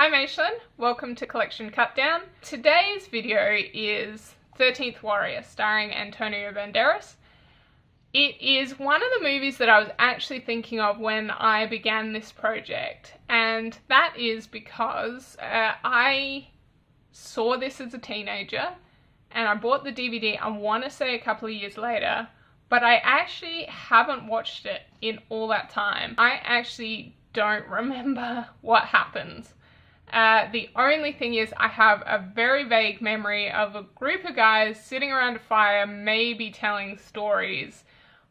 I'm Aishlyn, welcome to Collection Cutdown. Today's video is 13th Warrior, starring Antonio Banderas. It is one of the movies that I was actually thinking of when I began this project, and that is because I saw this as a teenager and I bought the DVD, I want to say a couple of years later, but I actually haven't watched it in all that time. I actually don't remember what happens. The only thing is I have a very vague memory of a group of guys sitting around a fire, maybe telling stories,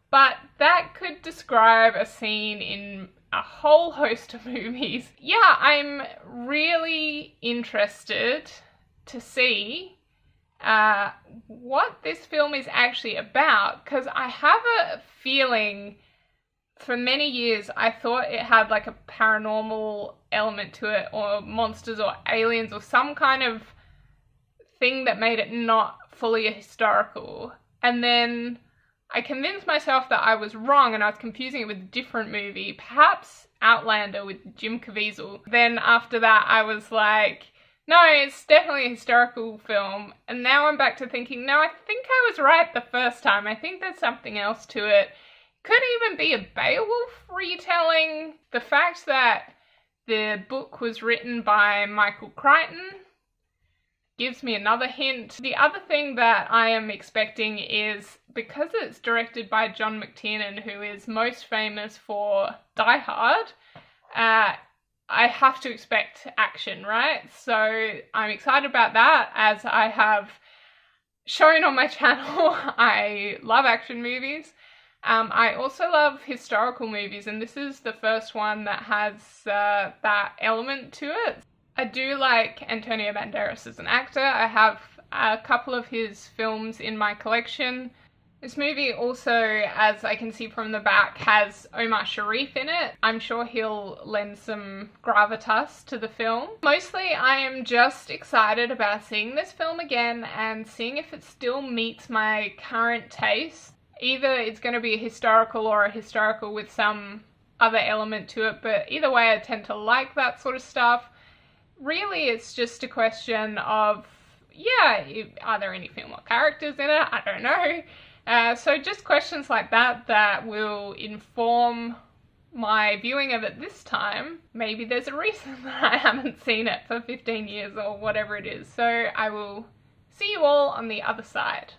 but that could describe a scene in a whole host of movies. Yeah, I'm really interested to see what this film is actually about, because I have a feeling for many years I thought it had like a paranormal element to it, or monsters or aliens or some kind of thing that made it not fully historical. And then I convinced myself that I was wrong and I was confusing it with a different movie, perhaps Outlander with Jim Caviezel. Then after that I was like, no, it's definitely a historical film. And now I'm back to thinking, no, I think I was right the first time. I think there's something else to it. Could even be a Beowulf retelling. The fact that the book was written by Michael Crichton gives me another hint. The other thing that I am expecting is, because it's directed by John McTiernan, who is most famous for Die Hard, I have to expect action, right? So I'm excited about that. As I have shown on my channel, I love action movies. I also love historical movies, and this is the first one that has that element to it. I do like Antonio Banderas as an actor. I have a couple of his films in my collection. This movie also, as I can see from the back, has Omar Sharif in it. I'm sure he'll lend some gravitas to the film. Mostly I am just excited about seeing this film again and seeing if it still meets my current taste. Either it's going to be a historical or a historical with some other element to it, but either way I tend to like that sort of stuff. Really, it's just a question of, yeah, are there any female characters in it? I don't know. So just questions like that that will inform my viewing of it this time. Maybe there's a reason that I haven't seen it for 15 years or whatever it is. So I will see you all on the other side.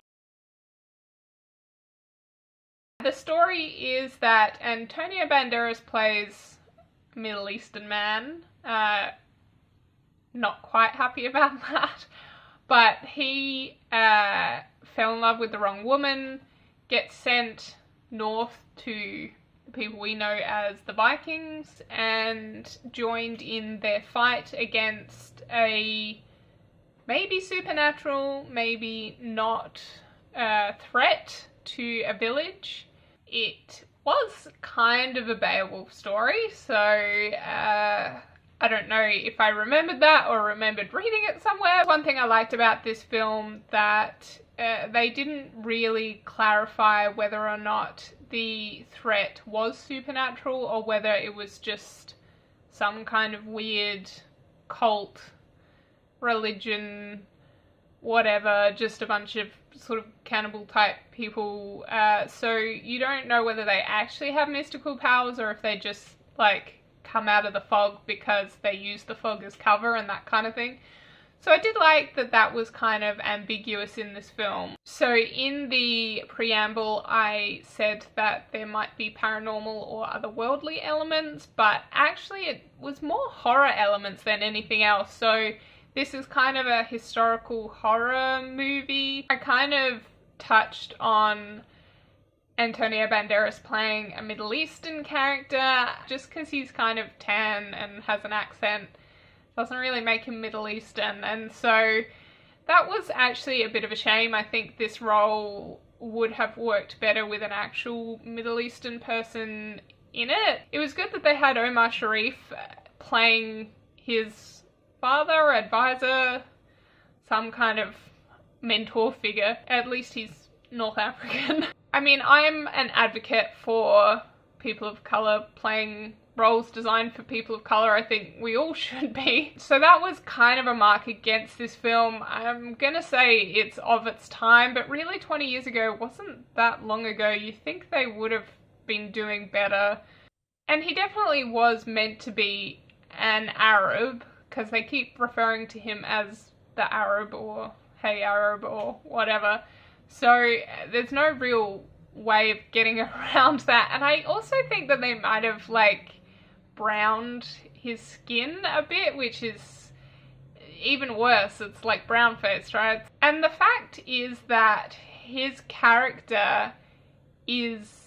The story is that Antonio Banderas plays a Middle Eastern man. Not quite happy about that, but he fell in love with the wrong woman, gets sent north to the people we know as the Vikings, and joined in their fight against a maybe supernatural, maybe not threat to a village. It was kind of a Beowulf story, so I don't know if I remembered that or remembered reading it somewhere. One thing I liked about this film that they didn't really clarify whether or not the threat was supernatural or whether it was just some kind of weird cult, religion, whatever, just a bunch of sort of cannibal type people. So you don't know whether they actually have mystical powers or if they just like come out of the fog because they use the fog as cover and that kind of thing. So I did like that that was kind of ambiguous in this film. So in the preamble I said that there might be paranormal or otherworldly elements, but actually it was more horror elements than anything else. So this is kind of a historical horror movie. I kind of touched on Antonio Banderas playing a Middle Eastern character. Just because he's kind of tan and has an accent doesn't really make him Middle Eastern, and so that was actually a bit of a shame. I think this role would have worked better with an actual Middle Eastern person in it. It was good that they had Omar Sharif playing his father, advisor, some kind of mentor figure. At least he's North African. I mean, I'm an advocate for people of colour playing roles designed for people of colour. I think we all should be. So that was kind of a mark against this film. I'm gonna say it's of its time, but really 20 years ago wasn't that long ago. You think they would have been doing better. And he definitely was meant to be an Arab, because they keep referring to him as the Arab or hey Arab or whatever. So there's no real way of getting around that. And I also think that they might have like browned his skin a bit, which is even worse. It's like brown faced, right? And the fact is that his character is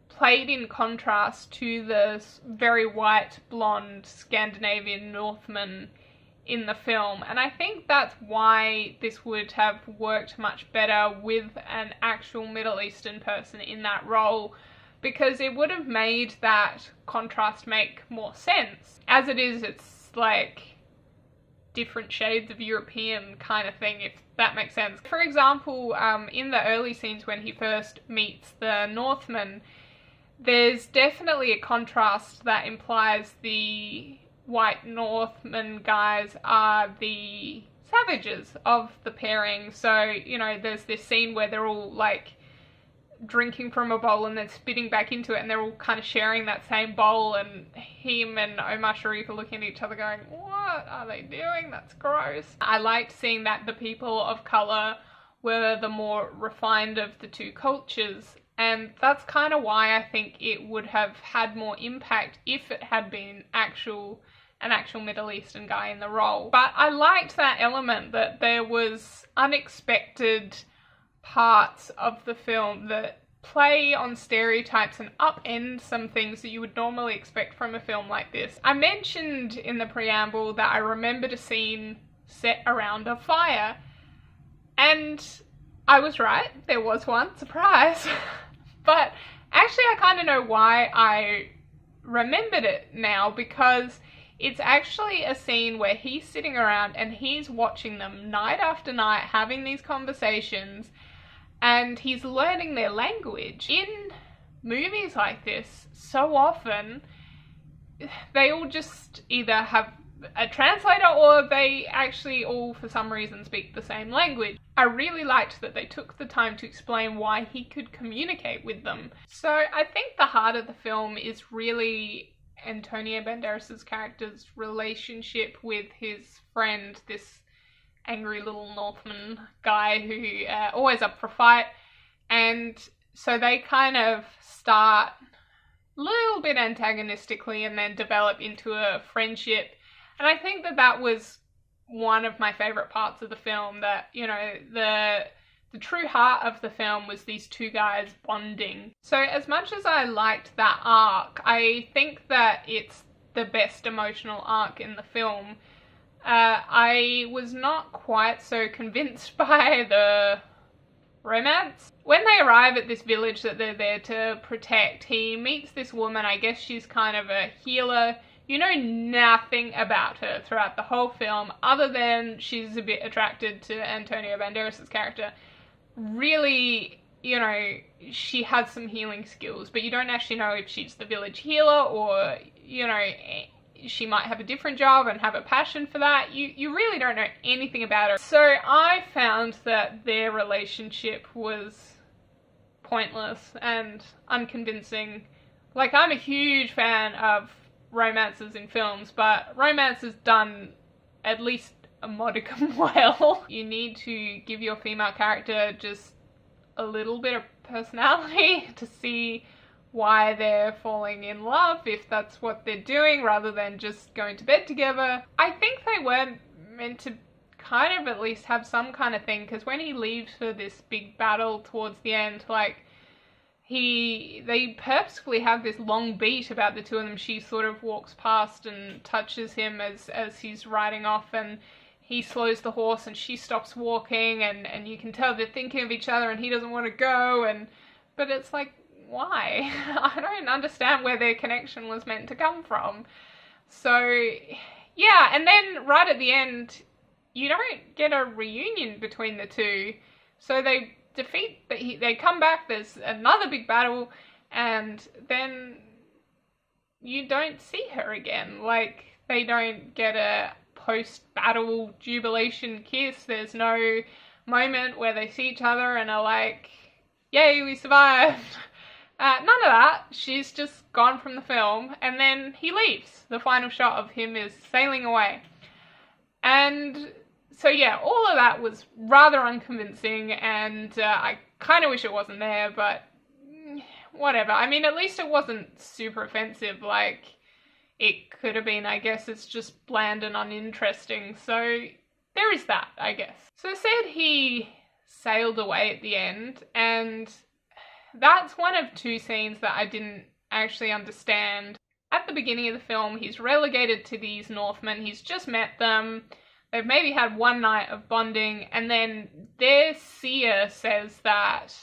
played in contrast to the very white, blonde Scandinavian Northman in the film, and I think that's why this would have worked much better with an actual Middle Eastern person in that role, because it would have made that contrast make more sense. As it is, it's like different shades of European kind of thing, if that makes sense. For example, in the early scenes when he first meets the Northman, there's definitely a contrast that implies the white Northman guys are the savages of the pairing. So, you know, there's this scene where they're all like drinking from a bowl and then spitting back into it, and they're all kind of sharing that same bowl, and him and Omar Sharif are looking at each other going, what are they doing? That's gross. I liked seeing that the people of colour were the more refined of the two cultures, and that's kind of why I think it would have had more impact if it had been an actual Middle Eastern guy in the role. But I liked that element that there was unexpected parts of the film that play on stereotypes and upend some things that you would normally expect from a film like this. I mentioned in the preamble that I remembered a scene set around a fire, and I was right, there was one, surprise. But actually I kind of know why I remembered it now, because it's actually a scene where he's sitting around and he's watching them night after night having these conversations, and he's learning their language. In movies like this, so often they all just either have a translator or they actually all for some reason speak the same language. I really liked that they took the time to explain why he could communicate with them. So I think the heart of the film is really Antonio Banderas' character's relationship with his friend, this angry little Northman guy who always up for a fight. And so they kind of start a little bit antagonistically and then develop into a friendship. And I think that that was one of my favourite parts of the film, that, you know, the true heart of the film was these two guys bonding. So as much as I liked that arc, I think that it's the best emotional arc in the film. I was not quite so convinced by the romance. When they arrive at this village that they're there to protect, he meets this woman. I guess she's kind of a healer. You know nothing about her throughout the whole film, other than she's a bit attracted to Antonio Banderas' character. Really, you know, she has some healing skills, but you don't actually know if she's the village healer or, you know, she might have a different job and have a passion for that. You really don't know anything about her. So I found that their relationship was pointless and unconvincing. Like, I'm a huge fan of romances in films, but romance is done at least a modicum well. You need to give your female character just a little bit of personality to see why they're falling in love, if that's what they're doing, rather than just going to bed together. I think they were meant to kind of at least have some kind of thing, because when he leaves for this big battle towards the end, like, they purposefully have this long beat about the two of them. She sort of walks past and touches him as he's riding off, and he slows the horse and she stops walking, and you can tell they're thinking of each other and he doesn't want to go, but it's like, why? I don't understand where their connection was meant to come from. So yeah, and then right at the end you don't get a reunion between the two. So they come back, there's another big battle, and then you don't see her again. Like, they don't get a post-battle jubilation kiss. There's no moment where they see each other and are like, yay, we survived. None of that. She's just gone from the film, and then he leaves. The final shot of him is sailing away. And so yeah, all of that was rather unconvincing, and I kind of wish it wasn't there, but whatever. I mean, at least it wasn't super offensive like it could have been. I guess it's just bland and uninteresting, so there is that, I guess. So I said he sailed away at the end, and that's one of two scenes that I didn't actually understand. At the beginning of the film, he's relegated to these Northmen, he's just met them, they've maybe had one night of bonding, and then their seer says that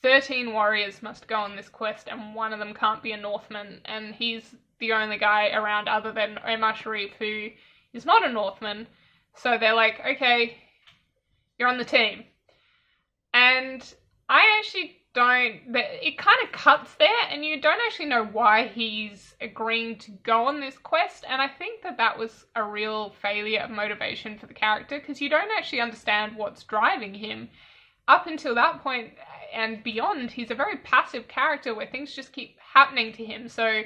13 warriors must go on this quest and one of them can't be a Northman, and he's the only guy around other than Omar Sharif who is not a Northman. So they're like, okay, you're on the team. And I actually don't, it kind of cuts there, and you don't actually know why he's agreeing to go on this quest, and I think that that was a real failure of motivation for the character, because you don't actually understand what's driving him. Up until that point and beyond, he's a very passive character where things just keep happening to him. So,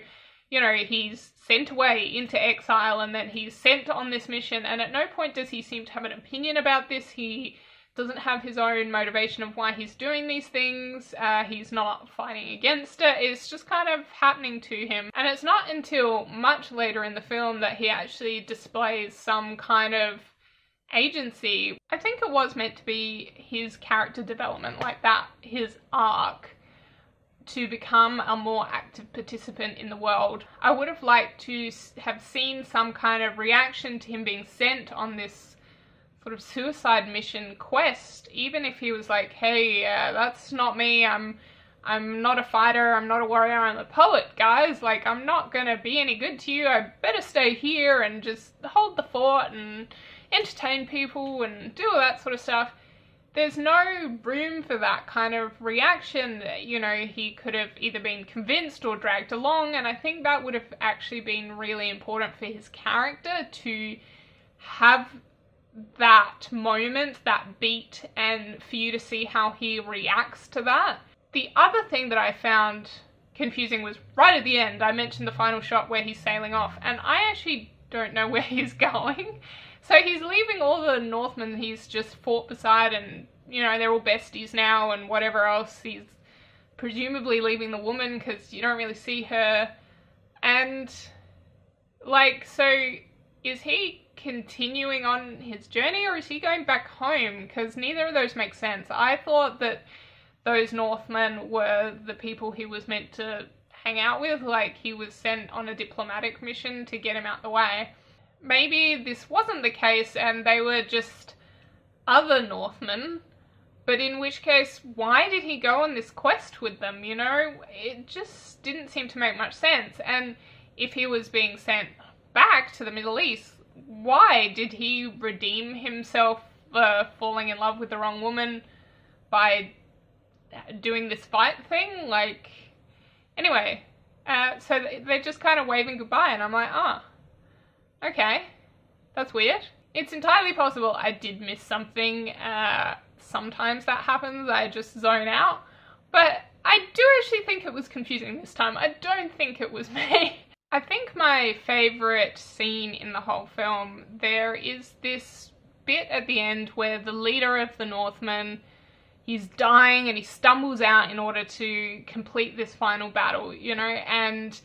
you know, he's sent away into exile, and then he's sent on this mission, and at no point does he seem to have an opinion about this. He doesn't have his own motivation of why he's doing these things. He's not fighting against it. It's just kind of happening to him. And it's not until much later in the film that he actually displays some kind of agency. I think it was meant to be his character development, like that, his arc to become a more active participant in the world. I would have liked to have seen some kind of reaction to him being sent on this sort of suicide mission quest, even if he was like, hey, that's not me, I'm not a fighter, I'm not a warrior, I'm a poet, guys, like, I'm not gonna be any good to you, I better stay here and just hold the fort and entertain people and do all that sort of stuff. There's no room for that kind of reaction. You know, he could have either been convinced or dragged along, and I think that would have actually been really important for his character to have that moment, that beat, and for you to see how he reacts to that. The other thing that I found confusing was right at the end. I mentioned the final shot where he's sailing off, and I actually don't know where he's going. So he's leaving all the Northmen he's just fought beside, and, you know, they're all besties now and whatever else. He's presumably leaving the woman because you don't really see her. And, like, so is he continuing on his journey, or is he going back home? Because neither of those make sense. I thought that those Northmen were the people he was meant to hang out with, like he was sent on a diplomatic mission to get him out the way. Maybe this wasn't the case and they were just other Northmen, but in which case, why did he go on this quest with them, you know? It just didn't seem to make much sense. And if he was being sent back to the Middle East, why did he redeem himself for falling in love with the wrong woman by doing this fight thing? Like, anyway, so they're just kind of waving goodbye, and I'm like, oh, okay, that's weird. It's entirely possible I did miss something. Sometimes that happens, I just zone out, but I do actually think it was confusing this time. I don't think it was me. I think my favourite scene in the whole film, there is this bit at the end where the leader of the Northmen, he's dying and he stumbles out in order to complete this final battle, you know, and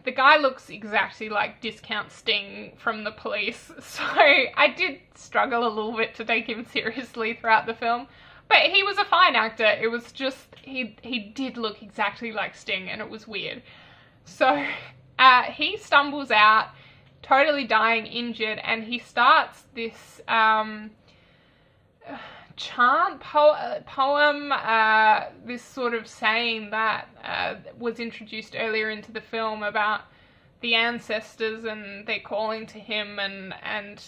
the guy looks exactly like Discount Sting from The Police, so I did struggle a little bit to take him seriously throughout the film, but he was a fine actor. It was just, he did look exactly like Sting, and it was weird. So he stumbles out, totally dying, injured, and he starts this chant, poem, this sort of saying that was introduced earlier into the film about the ancestors and they're calling to him, and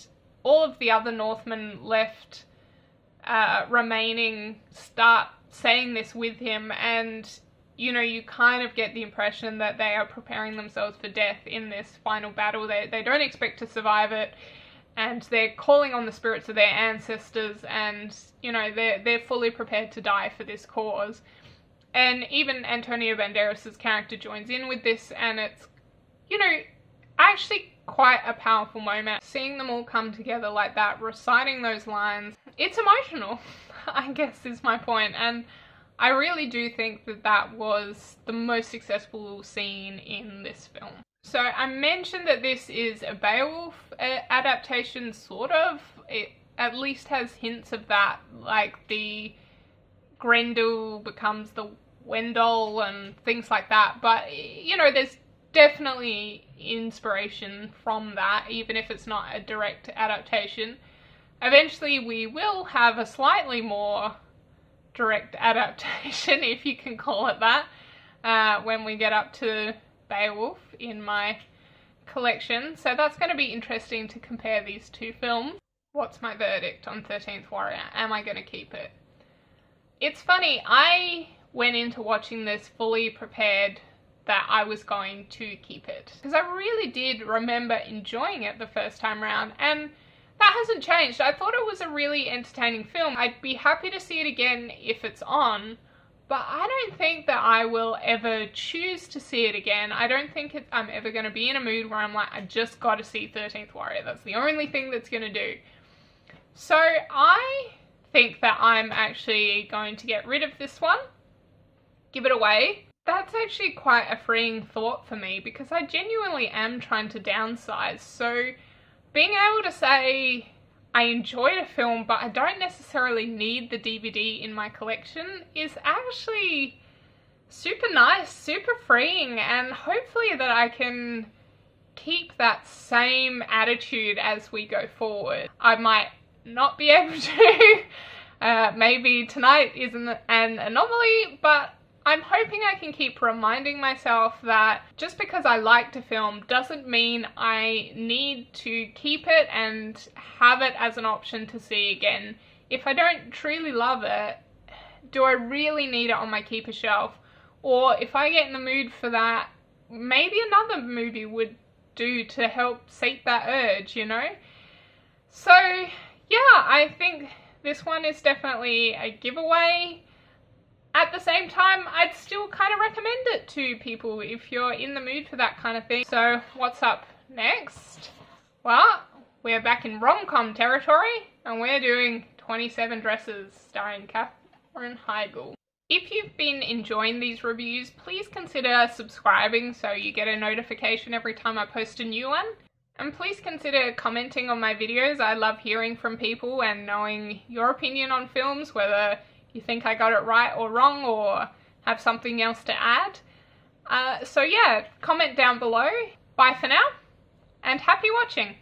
all of the other Northmen left remaining start saying this with him, and you know, you kind of get the impression that they are preparing themselves for death in this final battle. They don't expect to survive it, and they're calling on the spirits of their ancestors, and, you know, they're fully prepared to die for this cause. And even Antonio Banderas' character joins in with this, and it's, you know, actually quite a powerful moment. Seeing them all come together like that, reciting those lines, it's emotional, I guess is my point. And I really do think that that was the most successful scene in this film. So I mentioned that this is a Beowulf adaptation, sort of. It at least has hints of that, like the Grendel becomes the Wendell and things like that. But, you know, there's definitely inspiration from that, even if it's not a direct adaptation. Eventually we will have a slightly more direct adaptation, if you can call it that, when we get up to Beowulf in my collection. So that's going to be interesting to compare these two films. What's my verdict on 13th Warrior? Am I going to keep it? It's funny, I went into watching this fully prepared that I was going to keep it, because I really did remember enjoying it the first time round, and that hasn't changed. I thought it was a really entertaining film. I'd be happy to see it again if it's on, but I don't think that I will ever choose to see it again. I don't think I'm ever going to be in a mood where I'm like, I just got to see 13th Warrior. That's the only thing that's going to do. So I think that I'm actually going to get rid of this one, give it away. That's actually quite a freeing thought for me, because I genuinely am trying to downsize. So being able to say I enjoyed a film but I don't necessarily need the DVD in my collection is actually super nice, super freeing, and hopefully that I can keep that same attitude as we go forward. I might not be able to. Maybe tonight isn't an anomaly, but I'm hoping I can keep reminding myself that just because I liked a film doesn't mean I need to keep it and have it as an option to see again. If I don't truly love it, do I really need it on my keeper shelf? Or if I get in the mood for that, maybe another movie would do to help sate that urge, you know? So yeah, I think this one is definitely a giveaway. At the same time, I'd still kind of recommend it to people if you're in the mood for that kind of thing. So what's up next? Well, we're back in rom-com territory, and we're doing 27 Dresses starring Katherine Heigl. If you've been enjoying these reviews, please consider subscribing so you get a notification every time I post a new one. And please consider commenting on my videos. I love hearing from people and knowing your opinion on films, whether you think I got it right or wrong, or have something else to add. So yeah, comment down below. Bye for now, and happy watching!